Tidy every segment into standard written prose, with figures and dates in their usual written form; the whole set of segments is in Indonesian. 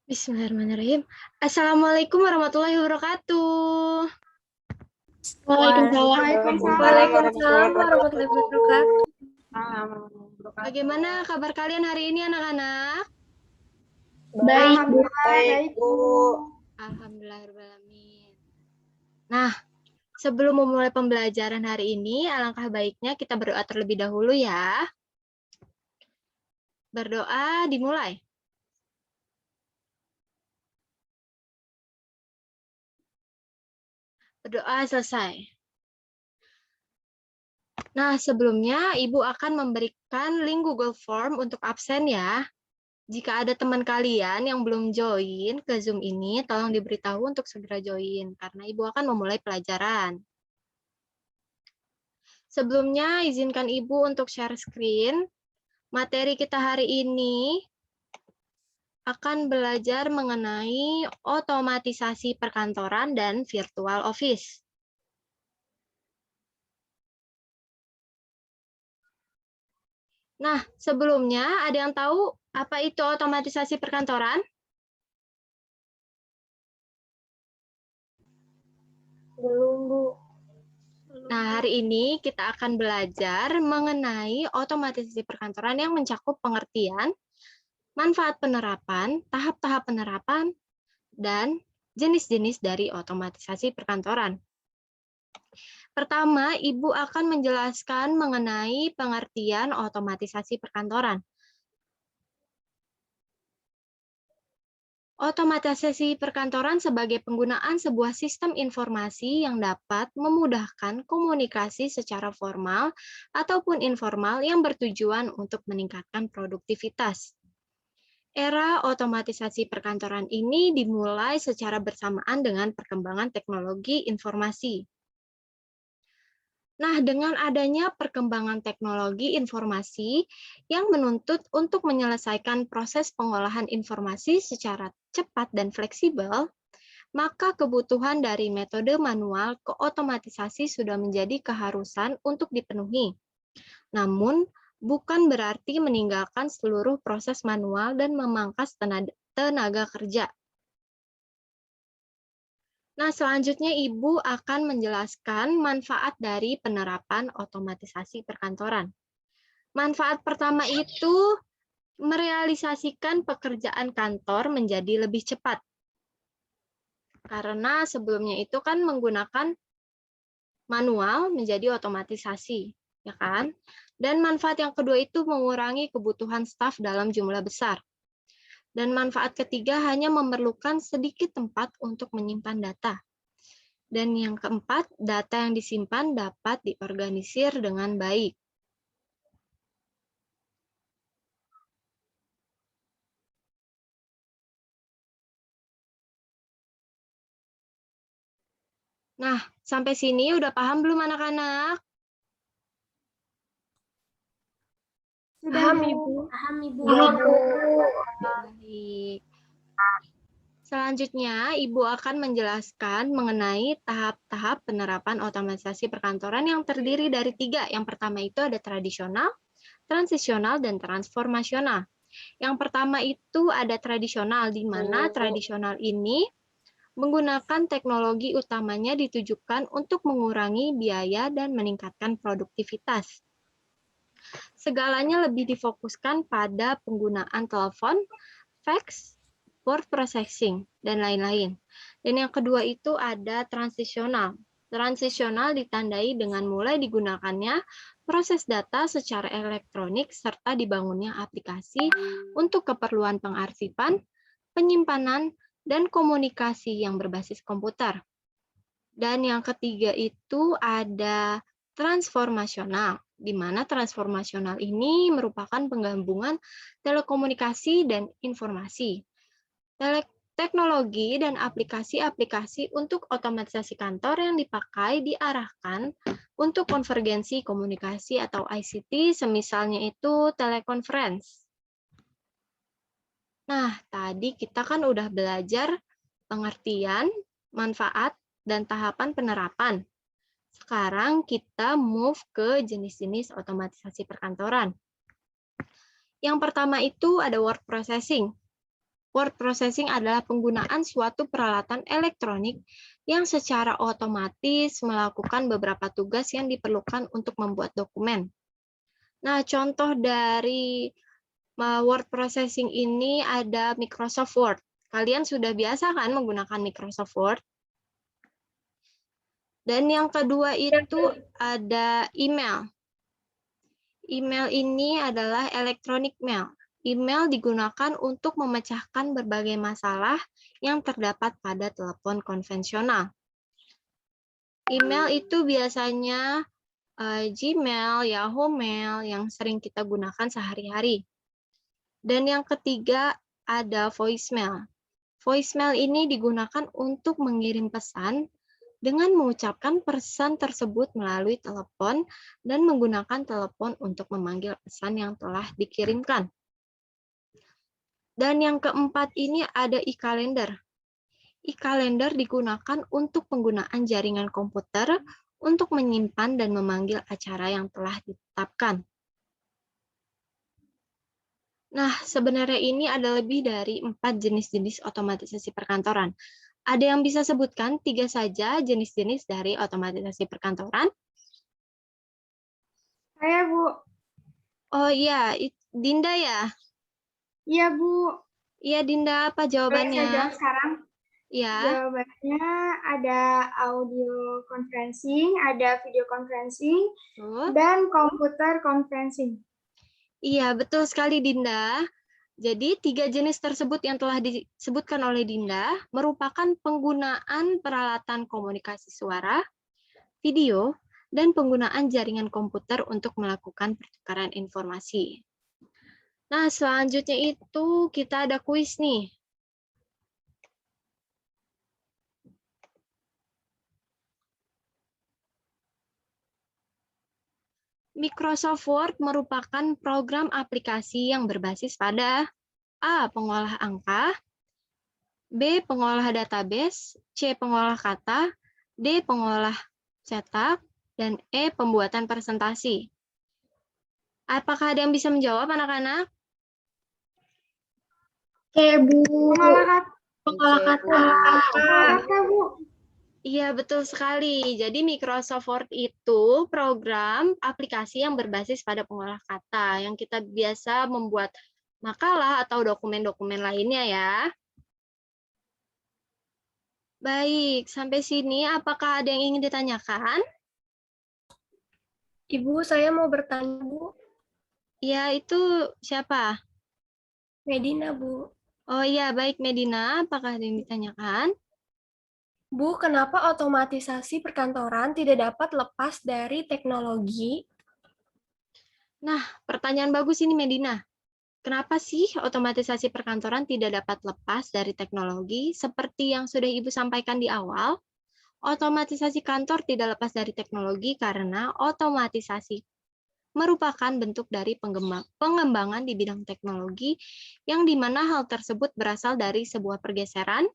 Bismillahirrahmanirrahim. Assalamualaikum warahmatullahi wabarakatuh. Waalaikumsalam warahmatullahi wabarakatuh. Bagaimana kabar kalian hari ini anak-anak? Baik, Bu. Baik, Bu. Alhamdulillahirrahmanirrahim. Nah, sebelum memulai pembelajaran hari ini, alangkah baiknya kita berdoa terlebih dahulu ya. Berdoa dimulai. Berdoa selesai. Nah, sebelumnya Ibu akan memberikan link Google Form untuk absen ya. Jika ada teman kalian yang belum join ke Zoom ini, tolong diberitahu untuk segera join, karena Ibu akan memulai pelajaran. Sebelumnya, izinkan Ibu untuk share screen. Materi kita hari ini akan belajar mengenai otomatisasi perkantoran dan virtual office. Nah, sebelumnya ada yang tahu apa itu otomatisasi perkantoran? Belum, Bu. Nah, hari ini kita akan belajar mengenai otomatisasi perkantoran yang mencakup pengertian, manfaat penerapan, tahap-tahap penerapan, dan jenis-jenis dari otomatisasi perkantoran. Pertama, Ibu akan menjelaskan mengenai pengertian otomatisasi perkantoran. Otomatisasi perkantoran sebagai penggunaan sebuah sistem informasi yang dapat memudahkan komunikasi secara formal ataupun informal yang bertujuan untuk meningkatkan produktivitas. Era otomatisasi perkantoran ini dimulai secara bersamaan dengan perkembangan teknologi informasi. Nah, dengan adanya perkembangan teknologi informasi yang menuntut untuk menyelesaikan proses pengolahan informasi secara cepat dan fleksibel, maka kebutuhan dari metode manual ke otomatisasi sudah menjadi keharusan untuk dipenuhi. Namun, bukan berarti meninggalkan seluruh proses manual dan memangkas tenaga kerja. Nah, selanjutnya Ibu akan menjelaskan manfaat dari penerapan otomatisasi perkantoran. Manfaat pertama itu merealisasikan pekerjaan kantor menjadi lebih cepat. Karena sebelumnya itu kan menggunakan manual menjadi otomatisasi, ya kan? Dan manfaat yang kedua itu mengurangi kebutuhan staf dalam jumlah besar. Dan manfaat ketiga hanya memerlukan sedikit tempat untuk menyimpan data. Dan yang keempat, data yang disimpan dapat diorganisir dengan baik. Nah, sampai sini udah paham belum anak-anak? Paham, Ibu. Paham, Ibu. Baik. Selanjutnya, Ibu akan menjelaskan mengenai tahap-tahap penerapan otomatisasi perkantoran yang terdiri dari 3. Yang pertama itu ada tradisional, transisional, dan transformasional. Yang pertama itu ada tradisional, di mana tradisional ini menggunakan teknologi utamanya ditujukan untuk mengurangi biaya dan meningkatkan produktivitas. Segalanya lebih difokuskan pada penggunaan telepon, fax, word processing, dan lain-lain. Dan yang kedua itu ada transisional. Transisional ditandai dengan mulai digunakannya proses data secara elektronik serta dibangunnya aplikasi untuk keperluan pengarsipan, penyimpanan, dan komunikasi yang berbasis komputer. Dan yang ketiga itu ada transformasional, di mana transformasional ini merupakan penggabungan telekomunikasi dan informasi. Teknologi dan aplikasi-aplikasi untuk otomatisasi kantor yang dipakai diarahkan untuk konvergensi komunikasi atau ICT, semisalnya itu teleconference. Nah, tadi kita kan udah belajar pengertian, manfaat, dan tahapan penerapan. Sekarang kita move ke jenis-jenis otomatisasi perkantoran. Yang pertama itu ada word processing. Word processing adalah penggunaan suatu peralatan elektronik yang secara otomatis melakukan beberapa tugas yang diperlukan untuk membuat dokumen. Nah, contoh dari word processing ini ada Microsoft Word. Kalian sudah biasa kan menggunakan Microsoft Word? Dan yang kedua itu ada email. Email ini adalah electronic mail. Email digunakan untuk memecahkan berbagai masalah yang terdapat pada telepon konvensional. Email itu biasanya Gmail, Yahoo Mail yang sering kita gunakan sehari-hari. Dan yang ketiga ada voicemail. Voicemail ini digunakan untuk mengirim pesan dengan mengucapkan pesan tersebut melalui telepon dan menggunakan telepon untuk memanggil pesan yang telah dikirimkan. Dan yang keempat ini ada e-calendar. E-calendar digunakan untuk penggunaan jaringan komputer untuk menyimpan dan memanggil acara yang telah ditetapkan. Nah, sebenarnya ini ada lebih dari 4 jenis-jenis otomatisasi perkantoran. Ada yang bisa sebutkan 3 saja jenis-jenis dari otomatisasi perkantoran? Saya, Bu. Oh iya, Dinda ya? Iya, Bu. Iya, Dinda, apa Boleh jawabannya? saya jawab sekarang? Ya. Jawabannya ada audio conferencing, ada video conferencing, dan komputer conferencing. Iya, betul sekali, Dinda. Jadi, 3 jenis tersebut yang telah disebutkan oleh Dinda merupakan penggunaan peralatan komunikasi suara, video, dan penggunaan jaringan komputer untuk melakukan pertukaran informasi. Nah, selanjutnya itu kita ada kuis nih. Microsoft Word merupakan program aplikasi yang berbasis pada A. Pengolah angka, B. Pengolah database, C. Pengolah kata, D. Pengolah cetak, dan E. Pembuatan presentasi. Apakah ada yang bisa menjawab, anak-anak? Oke, Bu. Pengolah kata, Bu. Iya, betul sekali. Jadi Microsoft Word itu program aplikasi yang berbasis pada pengolah kata, yang kita biasa membuat makalah atau dokumen-dokumen lainnya ya. Baik, sampai sini apakah ada yang ingin ditanyakan? Ibu, saya mau bertanya, Bu. Iya, itu siapa? Medina, Bu. Oh iya, baik Medina, apakah ada yang ditanyakan? Bu, kenapa otomatisasi perkantoran tidak dapat lepas dari teknologi? Nah, pertanyaan bagus ini Medina. Kenapa sih otomatisasi perkantoran tidak dapat lepas dari teknologi? Seperti yang sudah Ibu sampaikan di awal, otomatisasi kantor tidak lepas dari teknologi karena otomatisasi merupakan bentuk dari pengembangan di bidang teknologi yang dimana hal tersebut berasal dari sebuah pergeseran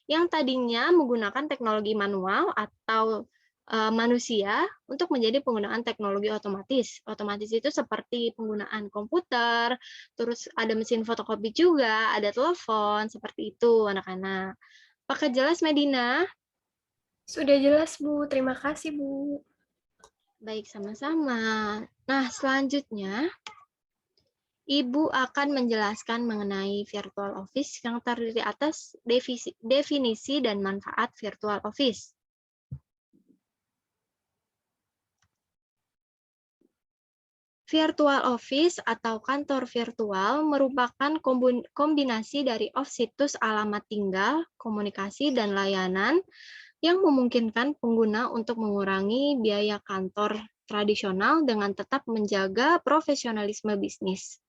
yang tadinya menggunakan teknologi manual atau manusia untuk menjadi penggunaan teknologi otomatis. Otomatis itu seperti penggunaan komputer, terus ada mesin fotokopi juga, ada telepon, seperti itu anak-anak. Apakah jelas, Medina? Sudah jelas, Bu. Terima kasih, Bu. Baik, sama-sama. Nah, selanjutnya, Ibu akan menjelaskan mengenai Virtual Office yang terdiri atas definisi dan manfaat Virtual Office. Virtual Office atau kantor virtual merupakan kombinasi dari situs alamat tinggal, komunikasi, dan layanan yang memungkinkan pengguna untuk mengurangi biaya kantor tradisional dengan tetap menjaga profesionalisme bisnis.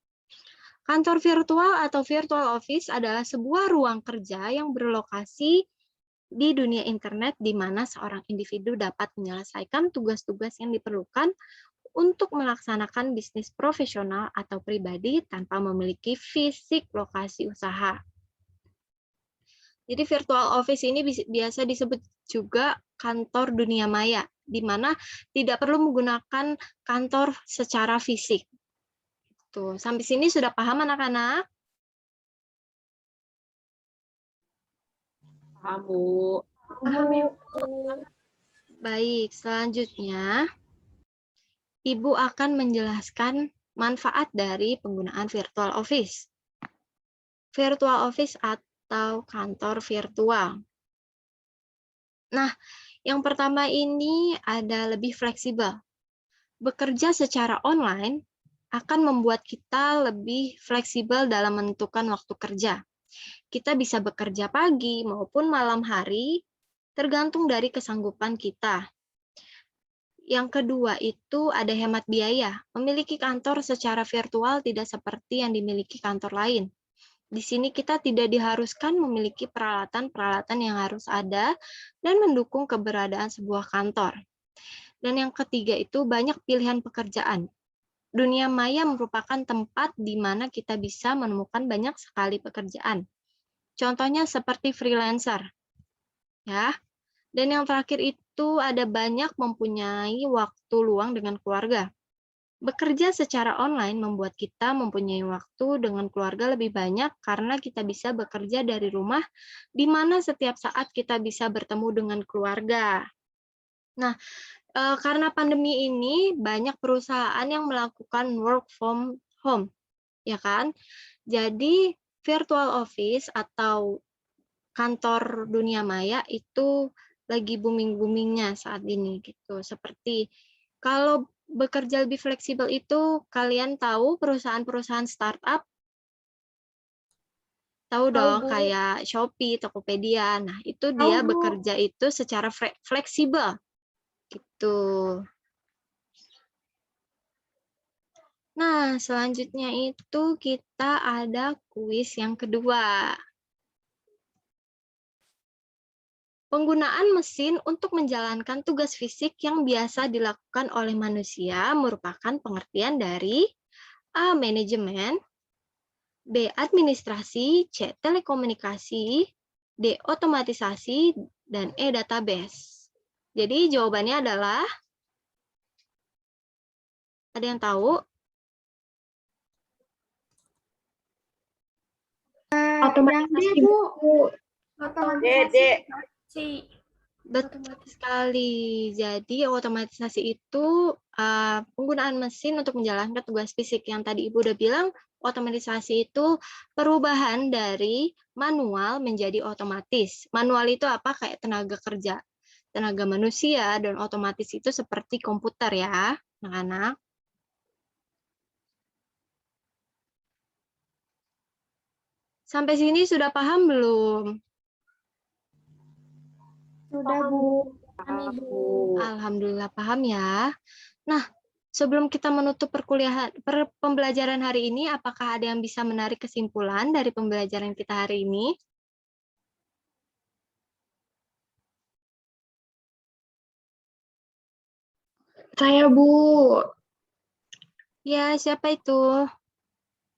Kantor virtual atau virtual office adalah sebuah ruang kerja yang berlokasi di dunia internet di mana seorang individu dapat menyelesaikan tugas-tugas yang diperlukan untuk melaksanakan bisnis profesional atau pribadi tanpa memiliki fisik lokasi usaha. Jadi virtual office ini biasa disebut juga kantor dunia maya, di mana tidak perlu menggunakan kantor secara fisik. Tuh, sampai sini sudah paham anak-anak? Paham, Bu. Paham ya, Bu. Baik, selanjutnya Ibu akan menjelaskan manfaat dari penggunaan virtual office. Virtual office atau kantor virtual. Nah, yang pertama ini ada lebih fleksibel. Bekerja secara online akan membuat kita lebih fleksibel dalam menentukan waktu kerja. Kita bisa bekerja pagi maupun malam hari, tergantung dari kesanggupan kita. Yang kedua itu ada hemat biaya. Memiliki kantor secara virtual tidak seperti yang dimiliki kantor lain. Di sini kita tidak diharuskan memiliki peralatan-peralatan yang harus ada dan mendukung keberadaan sebuah kantor. Dan yang ketiga itu banyak pilihan pekerjaan. Dunia maya merupakan tempat di mana kita bisa menemukan banyak sekali pekerjaan. Contohnya seperti freelancer. Ya. Dan yang terakhir itu ada banyak mempunyai waktu luang dengan keluarga. Bekerja secara online membuat kita mempunyai waktu dengan keluarga lebih banyak karena kita bisa bekerja dari rumah, di mana setiap saat kita bisa bertemu dengan keluarga. Nah, karena pandemi ini banyak perusahaan yang melakukan work from home, ya kan? Jadi virtual office atau kantor dunia maya itu lagi booming-boomingnya saat ini gitu. Seperti kalau bekerja lebih fleksibel itu kalian tahu perusahaan-perusahaan startup? Tahu dong, Bu. kayak Shopee, Tokopedia. Nah, itu Tahu, dia Bu. bekerja itu secara fleksibel gitu. Nah, selanjutnya itu kita ada kuis yang kedua. Penggunaan mesin untuk menjalankan tugas fisik yang biasa dilakukan oleh manusia merupakan pengertian dari A. Manajemen, B. Administrasi, C. Telekomunikasi, D. Otomatisasi, dan E. Database. Jadi jawabannya adalah, ada yang tahu? Otomatisasi, Bu. Otomatisasi. Betul sekali. Jadi otomatisasi itu penggunaan mesin untuk menjalankan tugas fisik. Yang tadi Ibu udah bilang, otomatisasi itu perubahan dari manual menjadi otomatis. Manual itu apa? Kayak tenaga kerja, tenaga manusia, dan otomatis itu seperti komputer ya, anak-anak. Sampai sini sudah paham belum? Sudah, Bu. Paham, Bu. Alhamdulillah paham ya. Nah, sebelum kita menutup pembelajaran hari ini, apakah ada yang bisa menarik kesimpulan dari pembelajaran kita hari ini? Saya, Bu. Ya, siapa itu?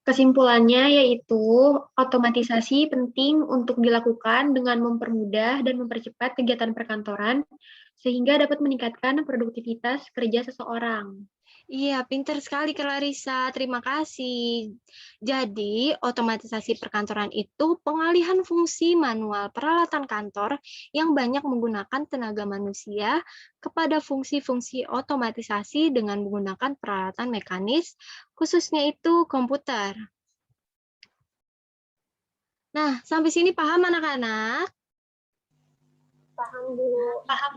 Kesimpulannya yaitu otomatisasi penting untuk dilakukan dengan mempermudah dan mempercepat kegiatan perkantoran sehingga dapat meningkatkan produktivitas kerja seseorang. Iya, pinter sekali Clarissa. Terima kasih. Jadi, otomatisasi perkantoran itu pengalihan fungsi manual peralatan kantor yang banyak menggunakan tenaga manusia kepada fungsi-fungsi otomatisasi dengan menggunakan peralatan mekanis, khususnya itu komputer. Nah, sampai sini paham anak-anak? Paham, Bu. Paham,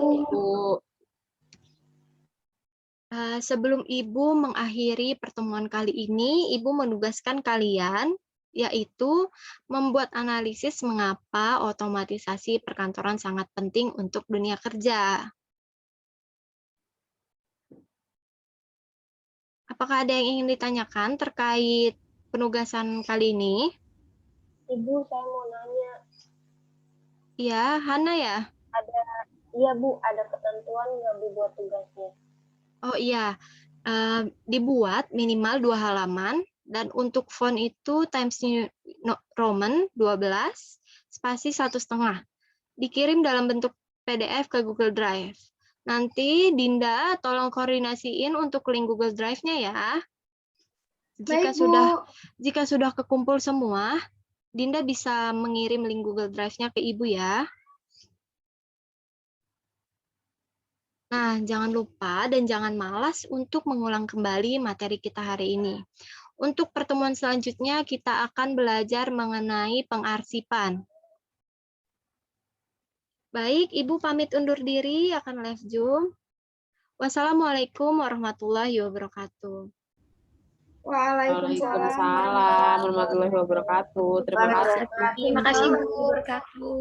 Bu. Sebelum Ibu mengakhiri pertemuan kali ini, Ibu menugaskan kalian, yaitu membuat analisis mengapa otomatisasi perkantoran sangat penting untuk dunia kerja. Apakah ada yang ingin ditanyakan terkait penugasan kali ini? Ibu, saya mau nanya. Iya, Hana ya? Iya, Bu, ada ketentuan nggak Bu buat tugasnya? Oh iya, dibuat minimal 2 halaman, dan untuk font itu Times New Roman 12, spasi 1,5. Dikirim dalam bentuk PDF ke Google Drive. Nanti Dinda tolong koordinasiin untuk link Google Drive-nya ya. Jika Baik, Bu. sudah kekumpul semua, Dinda bisa mengirim link Google Drive-nya ke Ibu ya. Nah, jangan lupa dan jangan malas untuk mengulang kembali materi kita hari ini. Untuk pertemuan selanjutnya, kita akan belajar mengenai pengarsipan. Baik, Ibu pamit undur diri, akan live Zoom. Wassalamualaikum warahmatullahi wabarakatuh. Waalaikumsalam warahmatullahi wabarakatuh. Terima kasih. Terima kasih Bu wabarakatuh.